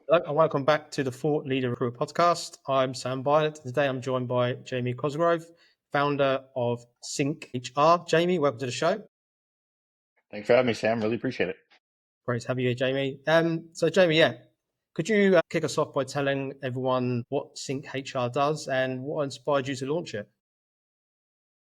Hello, and welcome back to the Thought Leader Recruit podcast. I'm Sam Bylett. Today I'm joined by Jamie Cosgrove, founder of Sync HR. Jamie, welcome to the show. Thanks for having me, Sam. Really appreciate it. Great to have you here, Jamie. So Jamie, could you kick us off by telling everyone what Sync HR does and what inspired you to launch it?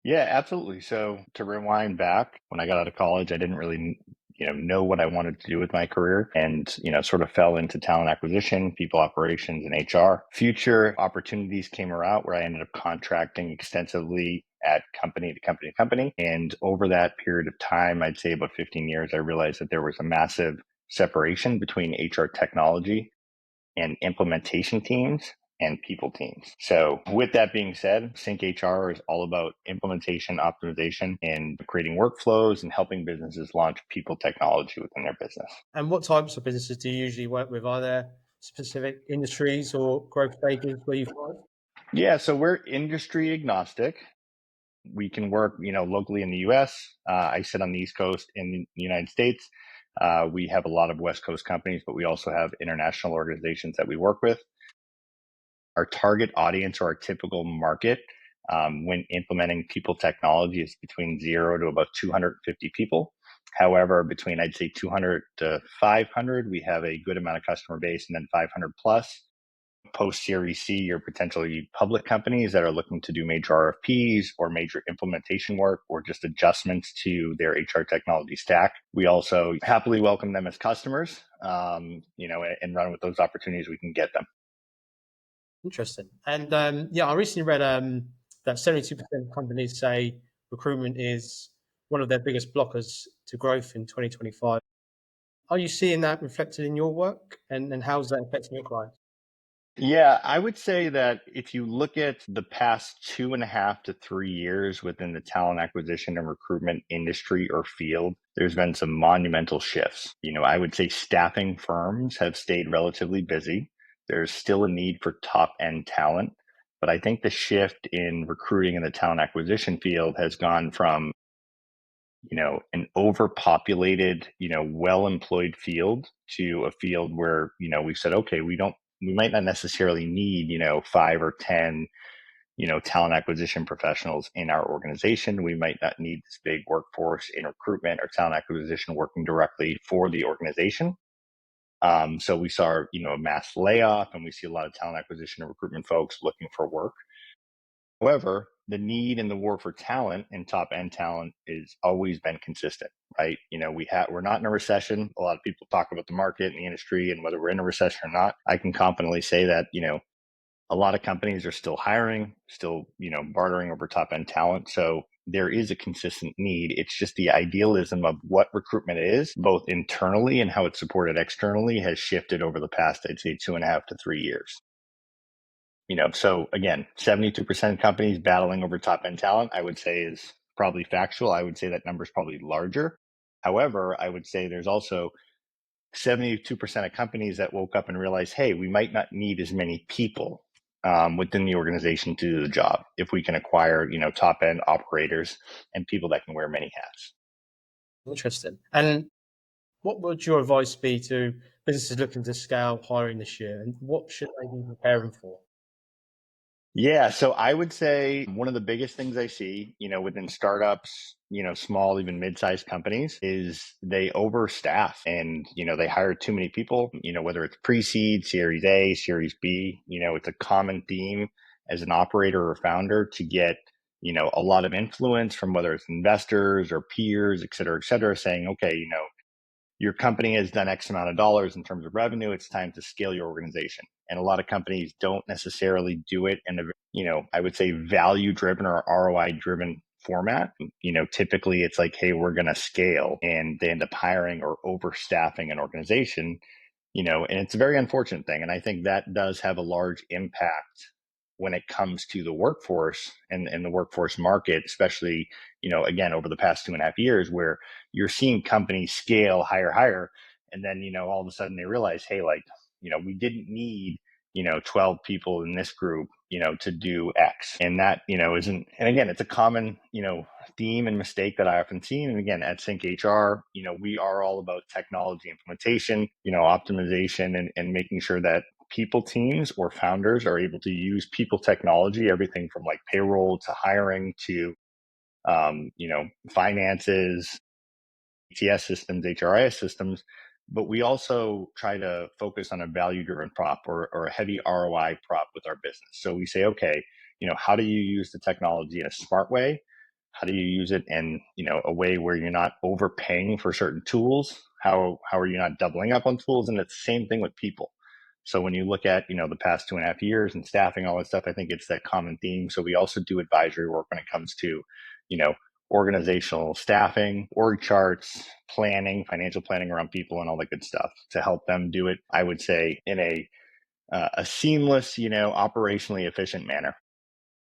Yeah, absolutely. So to rewind back, when I got out of college, I didn't really, know what I wanted to do with my career and, sort of fell into talent acquisition, people operations, and HR. Future opportunities came around where I ended up contracting extensively at company to company to company. And over that period of time, I'd say about 15 years, I realized that there was a massive separation between HR technology and implementation teams and people teams. So with that being said, Sync HR is all about implementation, optimization, and creating workflows and helping businesses launch people technology within their business. And what types of businesses do you usually work with? Are there specific industries or growth stages where you find? Yeah, so we're industry agnostic. We can work, locally in the US. I sit on the East Coast in the United States. We have a lot of West Coast companies, but we also have international organizations that we work with. Our target audience or our typical market when implementing people technology is between 0 to about 250 people. However, between I'd say 200 to 500, we have a good amount of customer base, and then 500 plus. Post Series C or potentially public companies that are looking to do major RFPs or major implementation work or just adjustments to their HR technology stack. We also happily welcome them as customers, and run with those opportunities we can get them. Interesting. And I recently read that 72% of companies say recruitment is one of their biggest blockers to growth in 2025. Are you seeing that reflected in your work? And how's that affecting your clients? Yeah, I would say that if you look at the past 2.5 to 3 years within the talent acquisition and recruitment industry or field, there's been some monumental shifts. I would say staffing firms have stayed relatively busy. There's still a need for top end talent. But I think the shift in recruiting in the talent acquisition field has gone from, an overpopulated, well-employed field to a field where, we've said, okay, we might not necessarily need, 5 or 10, talent acquisition professionals in our organization. We might not need this big workforce in recruitment or talent acquisition working directly for the organization. So we saw, a mass layoff, and we see a lot of talent acquisition and recruitment folks looking for work. However, the need and the war for talent and top end talent has always been consistent, right? We're not in a recession. A lot of people talk about the market and the industry and whether we're in a recession or not. I can confidently say that, a lot of companies are still hiring, still, bartering over top end talent. So there is a consistent need. It's just the idealism of what recruitment is, both internally and how it's supported externally, has shifted over the past, I'd say, 2.5 to 3 years. So again, 72% of companies battling over top end talent, I would say is probably factual. I would say that number is probably larger. However, I would say there's also 72% of companies that woke up and realized, hey, we might not need as many people within the organization to do the job if we can acquire, top end operators and people that can wear many hats. Interesting. And what would your advice be to businesses looking to scale hiring this year? And what should they be preparing for? Yeah, so I would say one of the biggest things I see, within startups, small, even mid-sized companies, is they overstaff and, they hire too many people, whether it's pre-seed, Series A, Series B, it's a common theme as an operator or founder to get, a lot of influence from whether it's investors or peers, et cetera, saying, okay, your company has done X amount of dollars in terms of revenue. It's time to scale your organization. And a lot of companies don't necessarily do it in a, I would say value driven or ROI driven format. Typically it's like, hey, we're going to scale, and they end up hiring or overstaffing an organization, and it's a very unfortunate thing. And I think that does have a large impact when it comes to the workforce and the workforce market, especially, again, over the past 2.5 years, where you're seeing companies scale higher, and then, all of a sudden they realize, hey, like, we didn't need, 12 people in this group to do X. And that, isn't, and again, it's a common, theme and mistake that I often see. And again, at Sync HR, we are all about technology implementation, optimization, and making sure that people teams or founders are able to use people technology, everything from like payroll to hiring to, finances, ETS systems, HRIS systems, but we also try to focus on a value-driven prop or a heavy ROI prop with our business. So we say, okay, how do you use the technology in a smart way? How do you use it in, a way where you're not overpaying for certain tools? How are you not doubling up on tools? And it's the same thing with people. So when you look at, the past 2.5 years and staffing, all that stuff, I think it's that common theme. So we also do advisory work when it comes to, organizational staffing, org charts, planning, financial planning around people, and all that good stuff to help them do it, I would say, in a seamless, operationally efficient manner.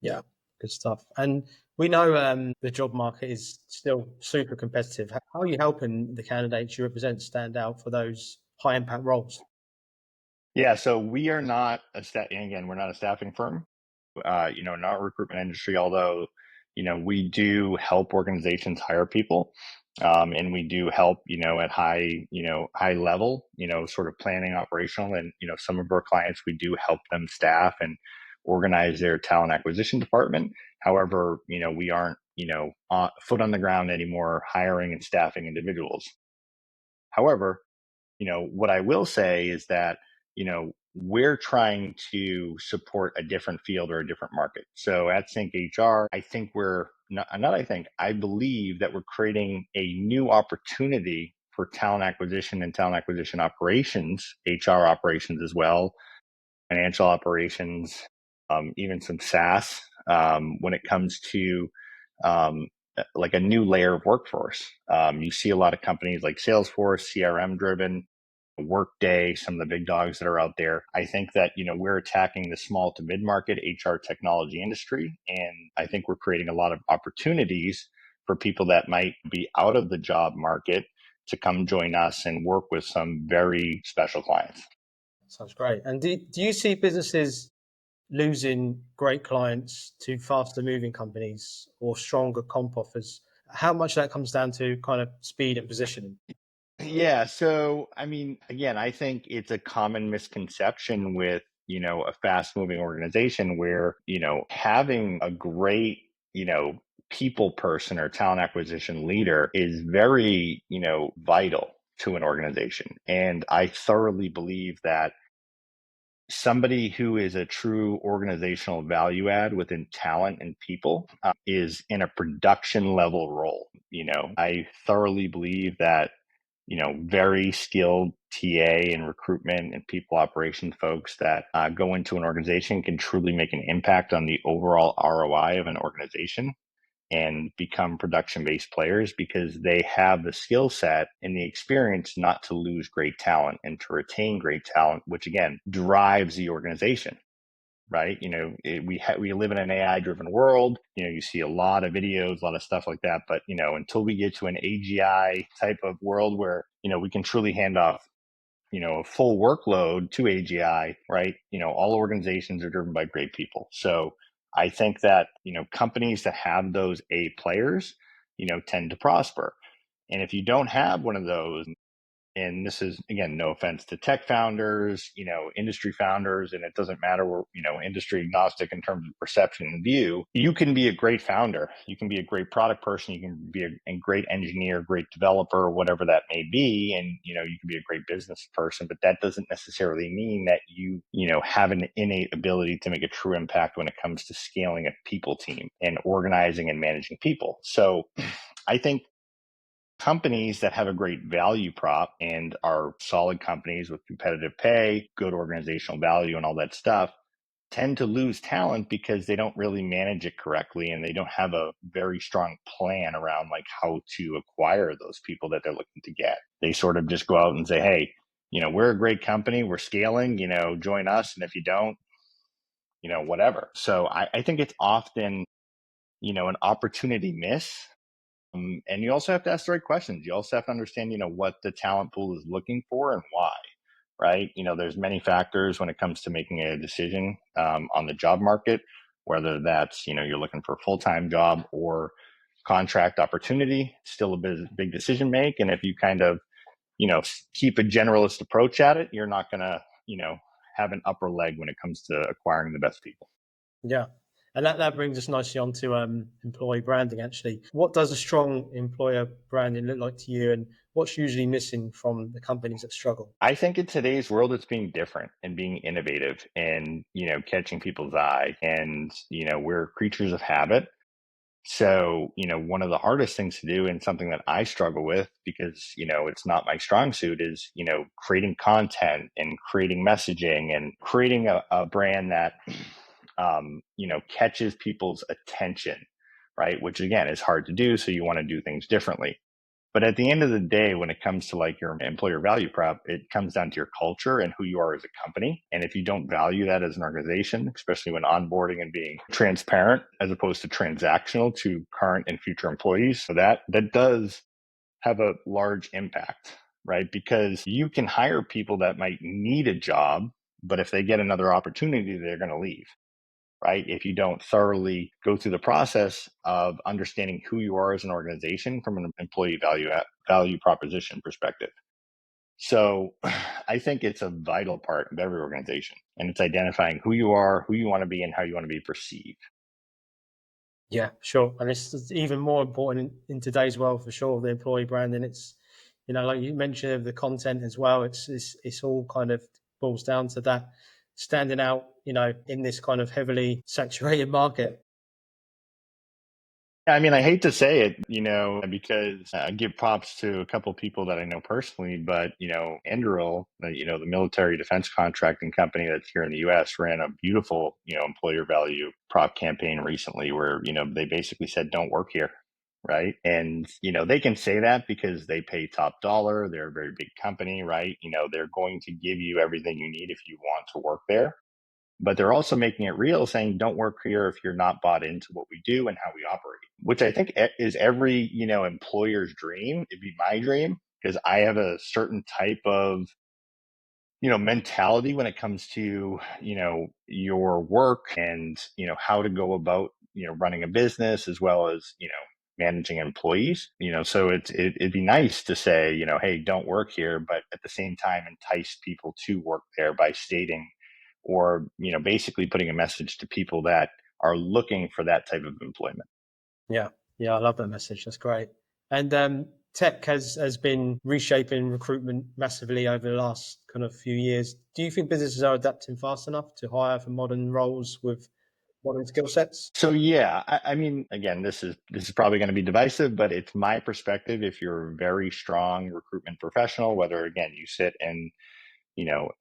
Yeah, good stuff. And we know the job market is still super competitive. How are you helping the candidates you represent stand out for those high impact roles? Yeah, so we are not again, we're not a staffing firm. Not a recruitment industry, although, we do help organizations hire people. And we do help, at high level, sort of planning operational. And, some of our clients, we do help them staff and organize their talent acquisition department. However, we aren't, foot on the ground anymore hiring and staffing individuals. However, what I will say is that, we're trying to support a different field or a different market. So at Sync HR, I think I believe that we're creating a new opportunity for talent acquisition and talent acquisition operations, HR operations as well, financial operations, even some SaaS, when it comes to like a new layer of workforce. You see a lot of companies like Salesforce, CRM driven, Workday, some of the big dogs that are out there. I think that, we're attacking the small to mid-market HR technology industry. And I think we're creating a lot of opportunities for people that might be out of the job market to come join us and work with some very special clients. Sounds great. And do you see businesses losing great clients to faster moving companies or stronger comp offers? How much that comes down to kind of speed and positioning? Yeah. So, I mean, again, I think it's a common misconception with, a fast moving organization where, having a great, people person or talent acquisition leader is very, vital to an organization. And I thoroughly believe that somebody who is a true organizational value add within talent and people is in a production level role. I thoroughly believe that very skilled TA and recruitment and people operation folks that go into an organization can truly make an impact on the overall ROI of an organization and become production based players because they have the skill set and the experience not to lose great talent and to retain great talent, which again drives the organization. Right. We live in an AI driven world. You see a lot of videos, a lot of stuff like that. But, until we get to an AGI type of world where, we can truly hand off, a full workload to AGI, right? All organizations are driven by great people. So I think that, companies that have those A players, tend to prosper. And if you don't have one of those, and this is again no offense to tech founders, industry founders, and it doesn't matter, we're industry agnostic in terms of perception and view. You can be a great founder, you can be a great product person, you can be a great engineer, great developer, whatever that may be, and you can be a great business person, but that doesn't necessarily mean that you have an innate ability to make a true impact when it comes to scaling a people team and organizing and managing people. So I think companies that have a great value prop and are solid companies with competitive pay, good organizational value, and all that stuff tend to lose talent because they don't really manage it correctly and they don't have a very strong plan around like how to acquire those people that they're looking to get. They sort of just go out and say, hey, we're a great company, we're scaling, join us. And if you don't, whatever. So I think it's often, an opportunity miss. And you also have to ask the right questions. You also have to understand, what the talent pool is looking for and why, right? There's many factors when it comes to making a decision on the job market, whether that's, you're looking for a full-time job or contract opportunity, still a big decision make. And if you kind of, keep a generalist approach at it, you're not going to, have an upper leg when it comes to acquiring the best people. Yeah. And that brings us nicely on to employee branding, actually. What does a strong employer branding look like to you, and what's usually missing from the companies that struggle? I think in today's world, it's being different and being innovative and, catching people's eye. And, we're creatures of habit. So, one of the hardest things to do and something that I struggle with because, it's not my strong suit is, creating content and creating messaging and creating a brand that, catches people's attention, right? Which again is hard to do. So you want to do things differently. But at the end of the day, when it comes to like your employer value prop, it comes down to your culture and who you are as a company. And if you don't value that as an organization, especially when onboarding and being transparent as opposed to transactional to current and future employees, so that does have a large impact, right? Because you can hire people that might need a job, but if they get another opportunity, they're going to leave, right? If you don't thoroughly go through the process of understanding who you are as an organization from an employee value proposition perspective. So I think it's a vital part of every organization, and it's identifying who you are, who you want to be, and how you want to be perceived. Yeah, sure. And it's even more important in today's world for sure, the employee branding. It's, like you mentioned, the content as well. It's all kind of boils down to that standing out, in this kind of heavily saturated market. I mean, I hate to say it, because I give props to a couple of people that I know personally, but, Enderil, the military defense contracting company that's here in the US, ran a beautiful, employer value prop campaign recently where, they basically said, don't work here. Right. And, they can say that because they pay top dollar. They're a very big company, right? They're going to give you everything you need if you want to work there, but they're also making it real, saying don't work here if you're not bought into what we do and how we operate, which I think is every employer's dream. It'd be my dream because I have a certain type of mentality when it comes to your work and how to go about running a business as well as managing employees. So it'd be nice to say hey, don't work here, but at the same time entice people to work there by stating or basically putting a message to people that are looking for that type of employment. Yeah, yeah, I love that message. That's great. And tech has been reshaping recruitment massively over the last kind of few years. Do you think businesses are adapting fast enough to hire for modern roles with modern skill sets? So yeah, I mean, again, this is probably going to be divisive, but it's my perspective. If you're a very strong recruitment professional, whether again you sit in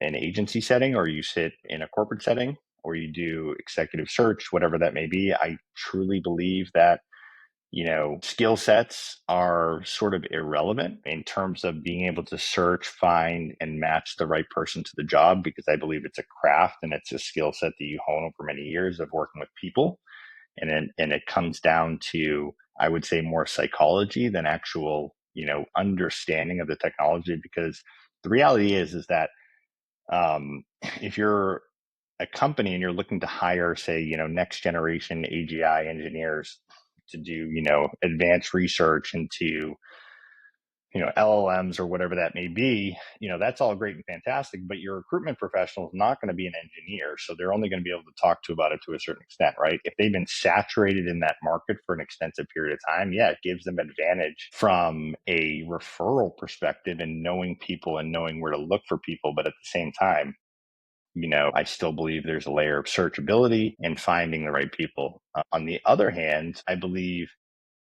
an agency setting or you sit in a corporate setting or you do executive search, whatever that may be, I truly believe that skill sets are sort of irrelevant in terms of being able to search, find, and match the right person to the job, because I believe it's a craft and it's a skill set that you hone over many years of working with people. And it comes down to, I would say, more psychology than actual, understanding of the technology, because the reality is that if you're a company and you're looking to hire, say, next generation AGI engineers to do, advanced research into, LLMs or whatever that may be, that's all great and fantastic, but your recruitment professional is not going to be an engineer. So they're only going to be able to talk to about it to a certain extent, right? If they've been saturated in that market for an extensive period of time, yeah, it gives them advantage from a referral perspective and knowing people and knowing where to look for people. But at the same time, I still believe there's a layer of searchability and finding the right people. On the other hand, I believe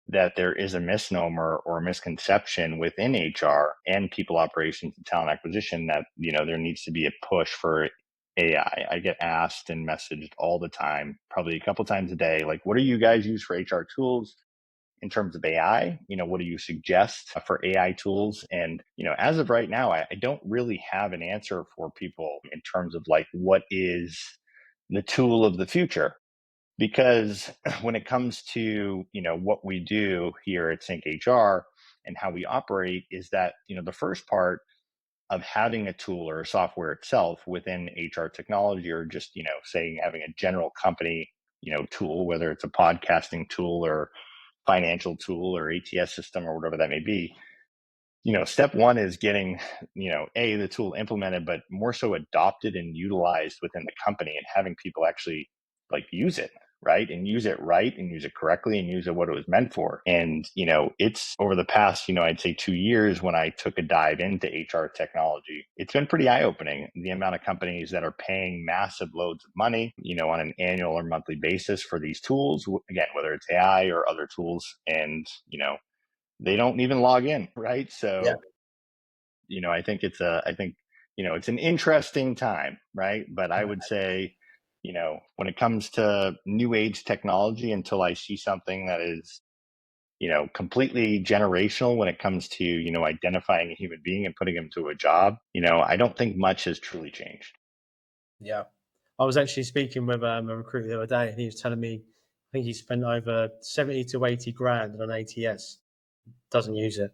that there is a misnomer or a misconception within HR and people operations and talent acquisition that, there needs to be a push for AI. I get asked and messaged all the time, probably a couple times a day, like, what do you guys use for HR tools in terms of AI? What do you suggest for AI tools? And, as of right now, I don't really have an answer for people in terms of like, what is the tool of the future? Because when it comes to, what we do here at Sync HR and how we operate is that, the first part of having a tool or a software itself within HR technology, or just, say having a general company, tool, whether it's a podcasting tool or financial tool or ATS system or whatever that may be. Step one is getting, the tool implemented, but more so adopted and utilized within the company, and having people actually like use it, right? And use it right, and use it correctly, and use it what it was meant for. And, it's over the past, I'd say 2 years, when I took a dive into HR technology, it's been pretty eye opening. The amount of companies that are paying massive loads of money, on an annual or monthly basis for these tools, again, whether it's AI or other tools, and, they don't even log in, right? Yeah. So, I think, it's an interesting time, right? But I would say, when it comes to new age technology, until I see something that is, completely generational when it comes to, identifying a human being and putting him to a job, I don't think much has truly changed. Yeah. I was actually speaking with a recruiter the other day, and he was telling me, I think he spent over 70 to 80 grand on ATS. Doesn't use it.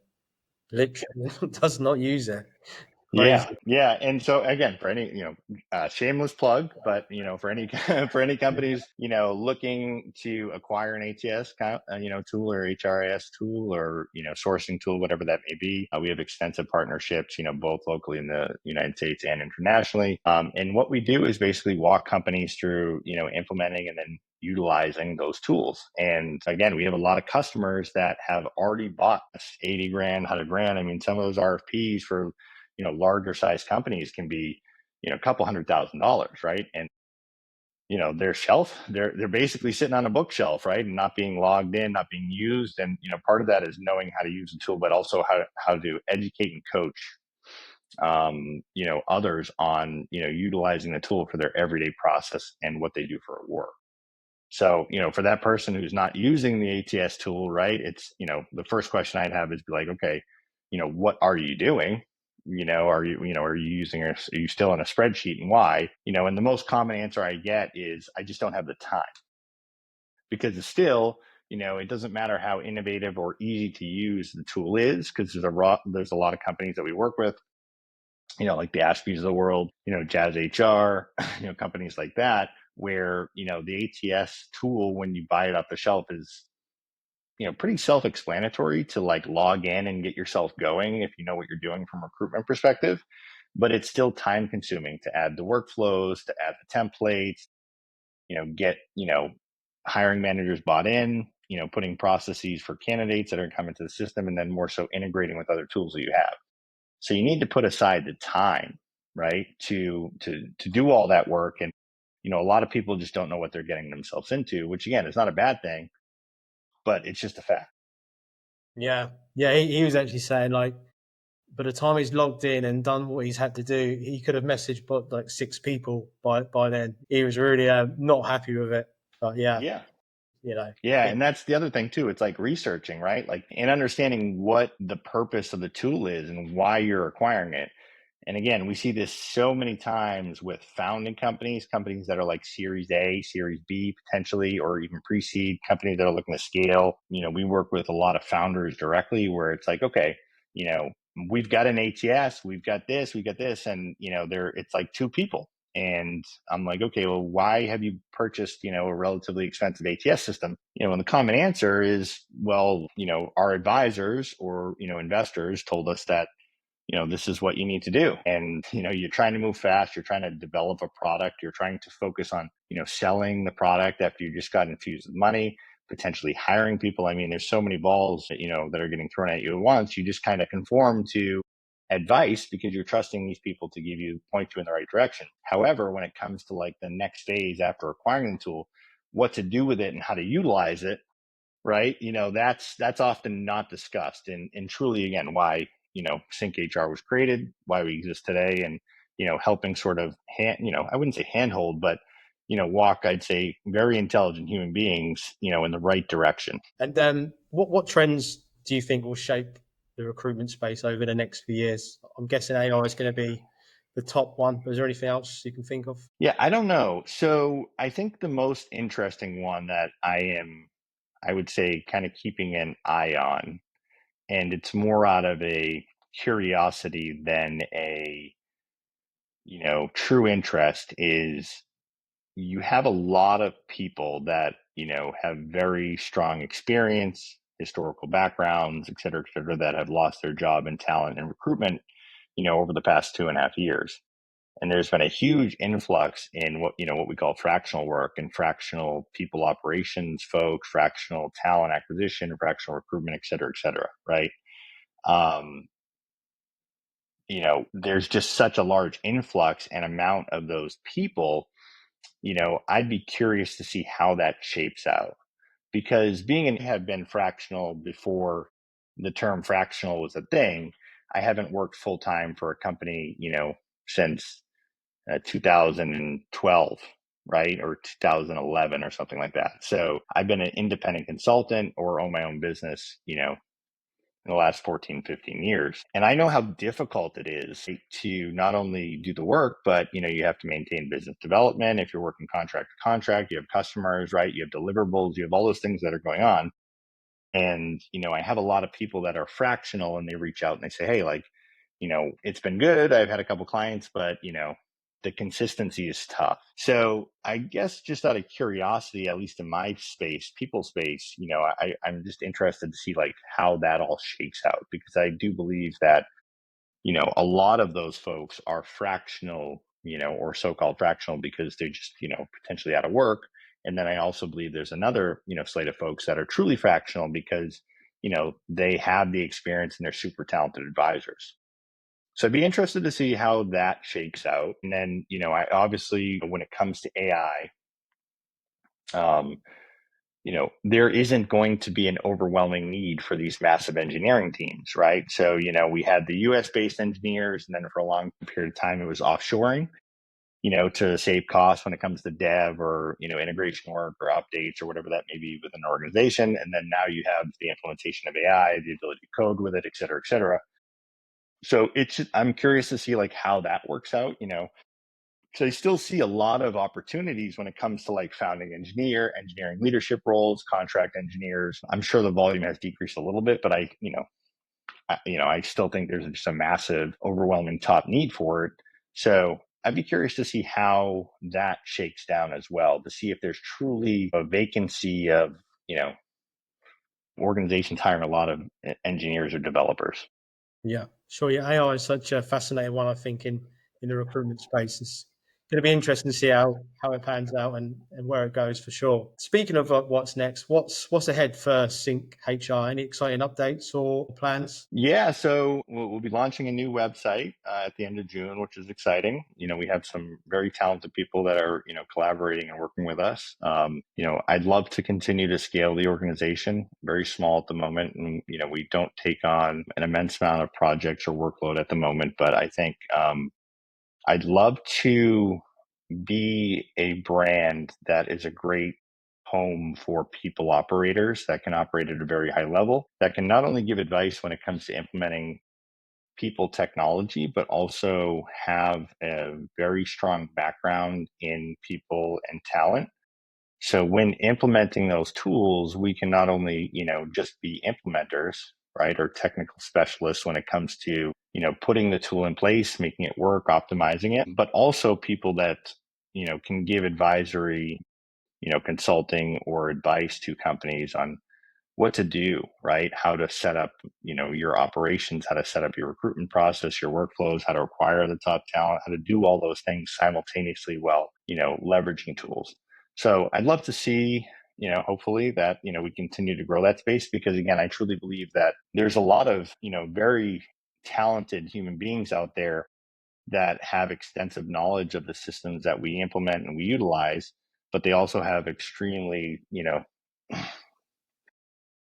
Literally does not use it. Yeah, Crazy. yeah, and so again, for any, shameless plug, but for any for any companies, looking to acquire an ATS tool, or HRIS tool, or sourcing tool, whatever that may be, we have extensive partnerships, both locally in the United States and internationally. And what we do is basically walk companies through, implementing and then utilizing those tools. And again, we have a lot of customers that have already bought 80 grand, 100 grand. I mean, some of those RFPs for larger size companies can be, a couple $100,000, right? And their shelf, they're basically sitting on a bookshelf, right? And not being logged in, not being used. And part of that is knowing how to use the tool, but also how to educate and coach others on utilizing the tool for their everyday process and what they do for work. So, for that person who's not using the ATS tool, right, it's, the first question I'd have is be like, okay, what are you doing? Are you using, are you still in a spreadsheet, and why? And the most common answer I get is, I just don't have the time. Because it's still, it doesn't matter how innovative or easy to use the tool is, because there's a lot of companies that we work with, like the Ashby's of the world, Jazz HR, companies like that, where, the ATS tool, when you buy it off the shelf, is, pretty self-explanatory to like log in and get yourself going if you know what you're doing from a recruitment perspective. But it's still time consuming to add the workflows, to add the templates, get, hiring managers bought in, putting processes for candidates that are coming to the system, and then more so integrating with other tools that you have. So you need to put aside the time, right, to do all that work. And a lot of people just don't know what they're getting themselves into, which again is not a bad thing, but it's just a fact. Yeah. Yeah. He was actually saying, like, by the time he's logged in and done what he's had to do, he could have messaged but like 6 people by then. He was really not happy with it. But yeah, Yeah. you know, Yeah, it, and that's the other thing too. It's like researching, right? Like, and understanding what the purpose of the tool is and why you're acquiring it. And again, we see this so many times with founding companies, companies that are like Series A, Series B, potentially, or even pre-seed companies that are looking to scale. We work with a lot of founders directly, where it's like, okay, you know, we've got an ATS, we've got this, and it's like two people. And I'm like, okay, well, why have you purchased, a relatively expensive ATS system? And the common answer is, well, our advisors or, investors told us that, this is what you need to do. And, you're trying to move fast. You're trying to develop a product. You're trying to focus on, selling the product after you just got infused with money, potentially hiring people. I mean, there's so many balls that, that are getting thrown at you at once. You just kind of conform to advice because you're trusting these people to point you in the right direction. However, when it comes to like the next phase after acquiring the tool, what to do with it and how to utilize it, right? That's often not discussed. And truly, again, why, Sync HR was created, why we exist today, and, helping sort of I wouldn't say handhold, but, walk, I'd say, very intelligent human beings, in the right direction. and what trends do you think will shape the recruitment space over the next few years? I'm guessing AI is going to be the top one. But is there anything else you can think of? Yeah, I don't know. So I think the most interesting one that I would say, kind of keeping an eye on, and it's more out of a curiosity than a, true interest is you have a lot of people that, have very strong experience, historical backgrounds, et cetera, that have lost their job in talent and recruitment, over the past 2.5 years. And there's been a huge influx in what we call fractional work and fractional people operations folks, fractional talent acquisition, fractional recruitment, et cetera, right? Um, there's just such a large influx and amount of those people. I'd be curious to see how that shapes out, because have been fractional before the term fractional was a thing. I haven't worked full time for a company, since 2012, right? Or 2011 or something like that. So I've been an independent consultant or own my own business, in the last 14, 15 years. And I know how difficult it is to not only do the work, but, you have to maintain business development. If you're working contract to contract, you have customers, right? You have deliverables, you have all those things that are going on. And, I have a lot of people that are fractional and they reach out and they say, hey, like, it's been good. I've had a couple clients, but, the consistency is tough. So I guess just out of curiosity, at least in my space, people space, I'm just interested to see like how that all shakes out, because I do believe that, a lot of those folks are fractional, or so-called fractional because they're just, potentially out of work. And then I also believe there's another, slate of folks that are truly fractional because, they have the experience and they're super talented advisors. So I'd be interested to see how that shakes out. And then, I obviously, when it comes to AI, um, there isn't going to be an overwhelming need for these massive engineering teams, right? So, we had the US based engineers, and then for a long period of time, it was offshoring, to save costs when it comes to dev or, integration work or updates or whatever that may be within an organization. And then now you have the implementation of AI, the ability to code with it, et cetera, et cetera. So I'm curious to see like how that works out, so I still see a lot of opportunities when it comes to like founding engineering leadership roles, contract engineers. I'm sure the volume has decreased a little bit, but I still think there's just a massive, overwhelming top need for it. So I'd be curious to see how that shakes down as well, to see if there's truly a vacancy of, organizations hiring a lot of engineers or developers. Yeah, sure. Yeah, AI is such a fascinating one, I think, in the recruitment space. It's going to be interesting to see how it pans out and where it goes for sure. Speaking of what's next, what's ahead for Sync HR? Any exciting updates or plans? Yeah, so we'll be launching a new website at the end of June, which is exciting. We have some very talented people that are, collaborating and working with us. I'd love to continue to scale the organization. Very small at the moment, and we don't take on an immense amount of projects or workload at the moment. But I think I'd love to be a brand that is a great home for people operators that can operate at a very high level, that can not only give advice when it comes to implementing people technology, but also have a very strong background in people and talent. So when implementing those tools, we can not only, just be implementers, right, or technical specialists when it comes to, putting the tool in place, making it work, optimizing it, but also people that, can give advisory, consulting or advice to companies on what to do, right? How to set up, your operations, how to set up your recruitment process, your workflows, how to acquire the top talent, how to do all those things simultaneously while, leveraging tools. So I'd love to see, hopefully that, we continue to grow that space, because again, I truly believe that there's a lot of, very talented human beings out there that have extensive knowledge of the systems that we implement and we utilize, but they also have extremely,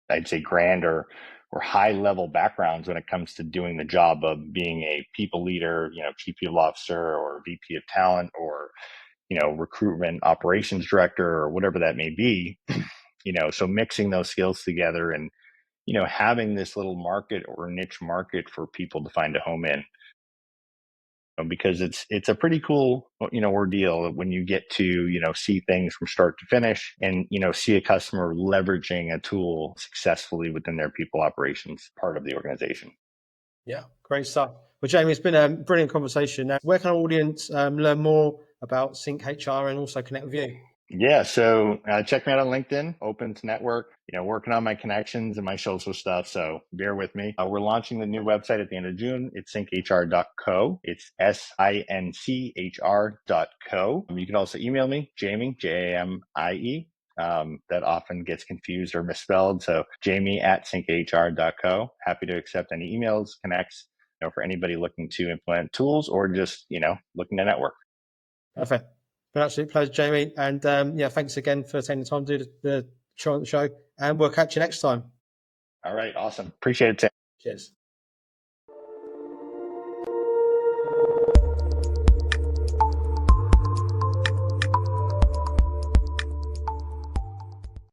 I'd say grand or high level backgrounds when it comes to doing the job of being a people leader, chief people officer or VP of talent or, recruitment operations director or whatever that may be. So mixing those skills together and, having this little market or niche market for people to find a home in, because it's a pretty cool, ordeal when you get to, see things from start to finish and, see a customer leveraging a tool successfully within their people operations part of the organization. Yeah, great stuff. Well, Jamie, it's been a brilliant conversation. Now, where can our audience learn more about Sync HR and also connect with you? Yeah, so check me out on LinkedIn, Open to Network, working on my connections and my social stuff. So bear with me. We're launching the new website at the end of June. It's synchr.co. It's SINCHR.co. You can also email me, Jamie, Jamie. That often gets confused or misspelled. So jamie@synchr.co. Happy to accept any emails, connects, for anybody looking to implement tools or just, looking to network. Perfect. Been an absolute pleasure, Jamie. And yeah, thanks again for taking the time to do the show. And we'll catch you next time. All right, awesome. Appreciate it, Tim. Cheers.